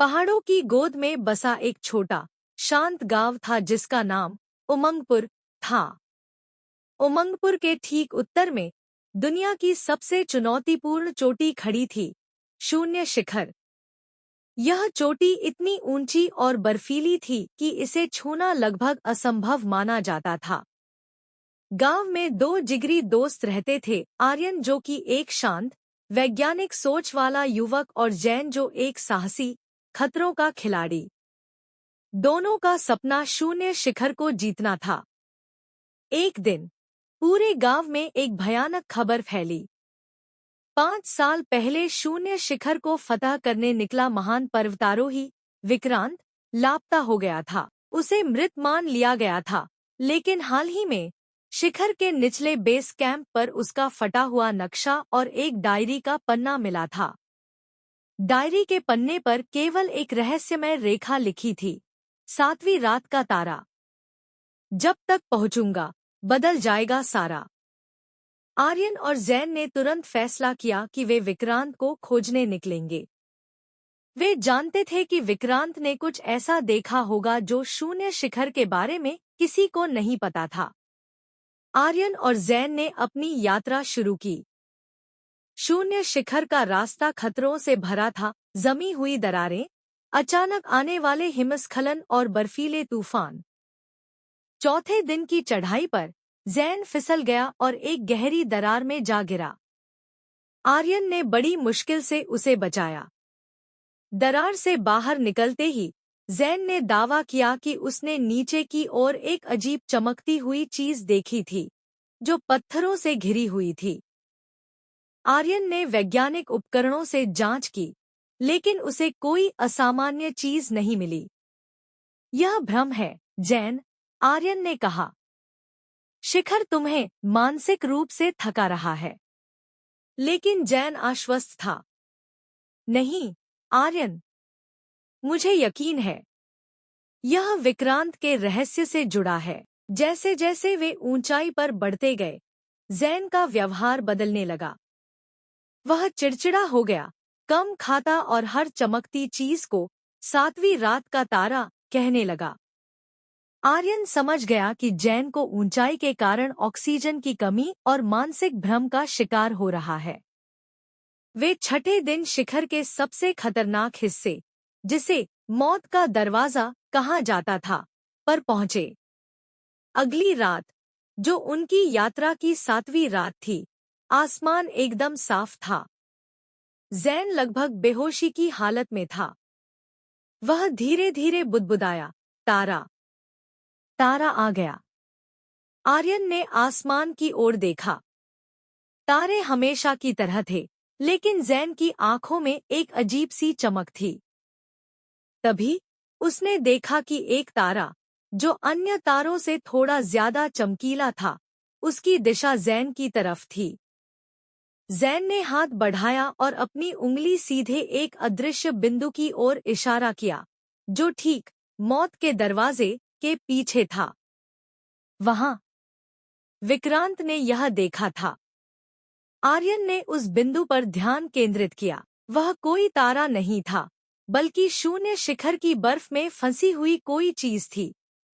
पहाड़ों की गोद में बसा एक छोटा शांत गांव था जिसका नाम उमंगपुर था। उमंगपुर के ठीक उत्तर में दुनिया की सबसे चुनौतीपूर्ण चोटी खड़ी थी, शून्य शिखर। यह चोटी इतनी ऊंची और बर्फीली थी कि इसे छूना लगभग असंभव माना जाता था। गांव में दो जिगरी दोस्त रहते थे, आर्यन जो कि एक शांत वैज्ञानिक सोच वाला युवक और जैन जो एक साहसी खतरों का खिलाड़ी। दोनों का सपना शून्य शिखर को जीतना था। एक दिन पूरे गांव में एक भयानक खबर फैली। 5 साल पहले शून्य शिखर को फतह करने निकला महान पर्वतारोही विक्रांत लापता हो गया था। उसे मृत मान लिया गया था, लेकिन हाल ही में शिखर के निचले बेस कैंप पर उसका फटा हुआ नक्शा और एक डायरी का पन्ना मिला था। डायरी के पन्ने पर केवल एक रहस्यमय रेखा लिखी थी, 7वीं रात का तारा। जब तक पहुंचूंगा बदल जाएगा सारा। आर्यन और जैन ने तुरंत फैसला किया कि वे विक्रांत को खोजने निकलेंगे। वे जानते थे कि विक्रांत ने कुछ ऐसा देखा होगा जो शून्य शिखर के बारे में किसी को नहीं पता था। आर्यन और जैन ने अपनी यात्रा शुरू की। शून्य शिखर का रास्ता खतरों से भरा था, जमी हुई दरारें, अचानक आने वाले हिमस्खलन और बर्फीले तूफान। चौथे दिन की चढ़ाई पर जैन फिसल गया और एक गहरी दरार में जा गिरा। आर्यन ने बड़ी मुश्किल से उसे बचाया। दरार से बाहर निकलते ही जैन ने दावा किया कि उसने नीचे की ओर एक अजीब चमकती हुई चीज देखी थी, जो पत्थरों से घिरी हुई थी। आर्यन ने वैज्ञानिक उपकरणों से जांच की, लेकिन उसे कोई असामान्य चीज नहीं मिली। यह भ्रम है, जैन, आर्यन ने कहा। शिखर तुम्हें मानसिक रूप से थका रहा है। लेकिन जैन आश्वस्त था। नहीं, आर्यन, मुझे यकीन है। यह विक्रांत के रहस्य से जुड़ा है। जैसे जैसे वे ऊंचाई पर बढ़ते गए, जैन का व्यवहार बदलने लगा। वह चिड़चिड़ा हो गया, कम खाता और हर चमकती चीज को 7वीं रात का तारा कहने लगा। आर्यन समझ गया कि जैन को ऊंचाई के कारण ऑक्सीजन की कमी और मानसिक भ्रम का शिकार हो रहा है। वे छठे दिन शिखर के सबसे खतरनाक हिस्से, जिसे मौत का दरवाजा कहा जाता था, पर पहुंचे। अगली रात, जो उनकी यात्रा की 7वीं रात थी, आसमान एकदम साफ था। जैन लगभग बेहोशी की हालत में था। वह धीरे धीरे बुदबुदाया, तारा, तारा आ गया। आर्यन ने आसमान की ओर देखा। तारे हमेशा की तरह थे, लेकिन जैन की आंखों में एक अजीब सी चमक थी। तभी उसने देखा कि एक तारा, जो अन्य तारों से थोड़ा ज्यादा चमकीला था, उसकी दिशा जैन की तरफ थी। जैन ने हाथ बढ़ाया और अपनी उंगली सीधे एक अदृश्य बिंदु की ओर इशारा किया, जो ठीक मौत के दरवाजे के पीछे था। वहां विक्रांत ने यह देखा था। आर्यन ने उस बिंदु पर ध्यान केंद्रित किया। वह कोई तारा नहीं था, बल्कि शून्य शिखर की बर्फ में फंसी हुई कोई चीज थी,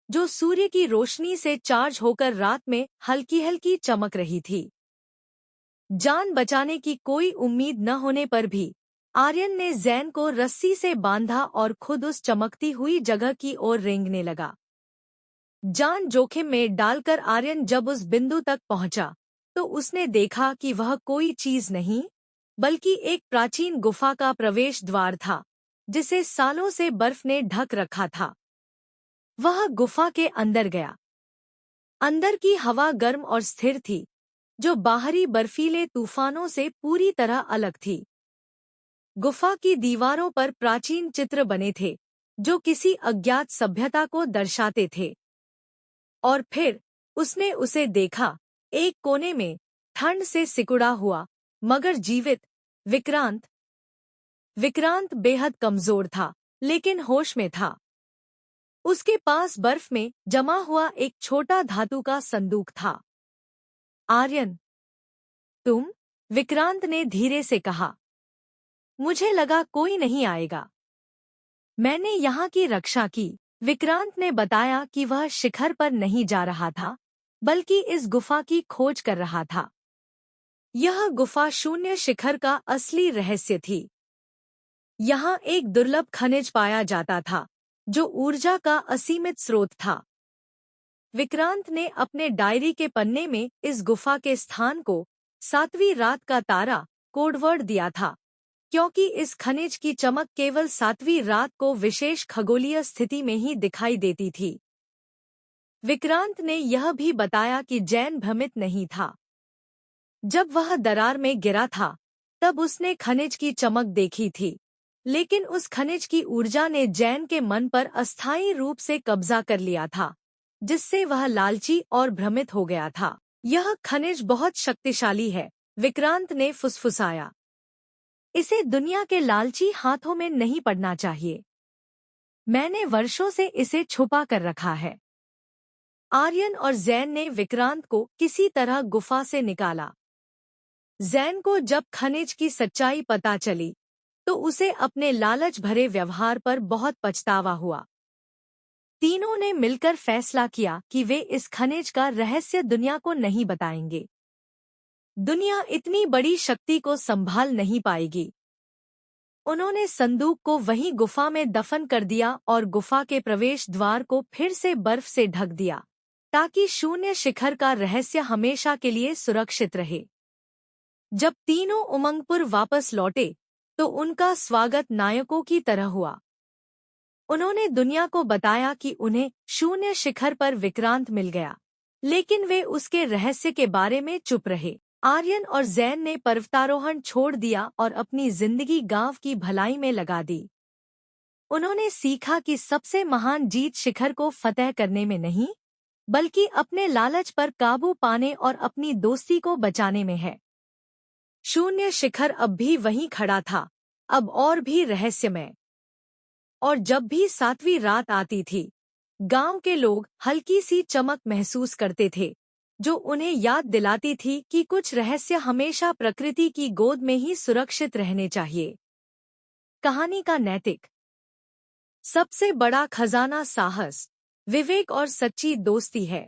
जो सूर्य की रोशनी से चार्ज होकर रात में हल्की हल्की चमक रही थी। जान बचाने की कोई उम्मीद न होने पर भी आर्यन ने जैन को रस्सी से बांधा और खुद उस चमकती हुई जगह की ओर रेंगने लगा। जान जोखिम में डालकर आर्यन जब उस बिंदु तक पहुंचा, तो उसने देखा कि वह कोई चीज नहीं, बल्कि एक प्राचीन गुफा का प्रवेश द्वार था, जिसे सालों से बर्फ ने ढक रखा था। वह गुफा के अंदर गया। अंदर की हवा गर्म और स्थिर थी, जो बाहरी बर्फीले तूफानों से पूरी तरह अलग थी। गुफा की दीवारों पर प्राचीन चित्र बने थे, जो किसी अज्ञात सभ्यता को दर्शाते थे। और फिर उसने उसे देखा, एक कोने में ठंड से सिकुड़ा हुआ मगर जीवित विक्रांत। विक्रांत बेहद कमजोर था, लेकिन होश में था। उसके पास बर्फ में जमा हुआ एक छोटा धातु का संदूक था। आर्यन, तुम? विक्रांत ने धीरे से कहा। मुझे लगा कोई नहीं आएगा। मैंने यहाँ की रक्षा की। विक्रांत ने बताया कि वह शिखर पर नहीं जा रहा था, बल्कि इस गुफा की खोज कर रहा था। यह गुफा शून्य शिखर का असली रहस्य थी। यहाँ एक दुर्लभ खनिज पाया जाता था, जो ऊर्जा का असीमित स्रोत था। विक्रांत ने अपने डायरी के पन्ने में इस गुफा के स्थान को 7वीं रात का तारा कोडवर्ड दिया था, क्योंकि इस खनिज की चमक केवल 7वीं रात को विशेष खगोलीय स्थिति में ही दिखाई देती थी। विक्रांत ने यह भी बताया कि जैन भ्रमित नहीं था। जब वह दरार में गिरा था, तब उसने खनिज की चमक देखी थी, लेकिन उस खनिज की ऊर्जा ने जैन के मन पर अस्थायी रूप से कब्जा कर लिया था, जिससे वह लालची और भ्रमित हो गया था। यह खनिज बहुत शक्तिशाली है, विक्रांत ने फुसफुसाया। इसे दुनिया के लालची हाथों में नहीं पड़ना चाहिए। मैंने वर्षों से इसे छुपा कर रखा है। आर्यन और जैन ने विक्रांत को किसी तरह गुफा से निकाला। जैन को जब खनिज की सच्चाई पता चली, तो उसे अपने लालच भरे व्यवहार पर बहुत पछतावा हुआ। तीनों ने मिलकर फैसला किया कि वे इस खनिज का रहस्य दुनिया को नहीं बताएंगे। दुनिया इतनी बड़ी शक्ति को संभाल नहीं पाएगी। उन्होंने संदूक को वहीं गुफा में दफन कर दिया और गुफा के प्रवेश द्वार को फिर से बर्फ से ढक दिया, ताकि शून्य शिखर का रहस्य हमेशा के लिए सुरक्षित रहे। जब तीनों उमंगपुर वापस लौटे, तो उनका स्वागत नायकों की तरह हुआ। उन्होंने दुनिया को बताया कि उन्हें शून्य शिखर पर विक्रांत मिल गया, लेकिन वे उसके रहस्य के बारे में चुप रहे। आर्यन और जैन ने पर्वतारोहण छोड़ दिया और अपनी जिंदगी गांव की भलाई में लगा दी। उन्होंने सीखा कि सबसे महान जीत शिखर को फतह करने में नहीं, बल्कि अपने लालच पर काबू पाने और अपनी दोस्ती को बचाने में है। शून्य शिखर अब भी वहीं खड़ा था, अब और भी रहस्यमय। और जब भी 7वीं रात आती थी, गांव के लोग हल्की सी चमक महसूस करते थे, जो उन्हें याद दिलाती थी कि कुछ रहस्य हमेशा प्रकृति की गोद में ही सुरक्षित रहने चाहिए। कहानी का नैतिक सबसे बड़ा खजाना साहस, विवेक और सच्ची दोस्ती है।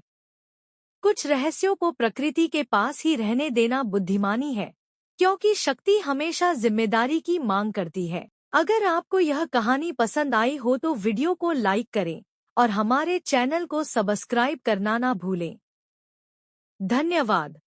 कुछ रहस्यों को प्रकृति के पास ही रहने देना बुद्धिमानी है, क्योंकि शक्ति हमेशा जिम्मेदारी की मांग करती है। अगर आपको यह कहानी पसंद आई हो तो वीडियो को लाइक करें और हमारे चैनल को सब्सक्राइब करना ना भूलें। धन्यवाद।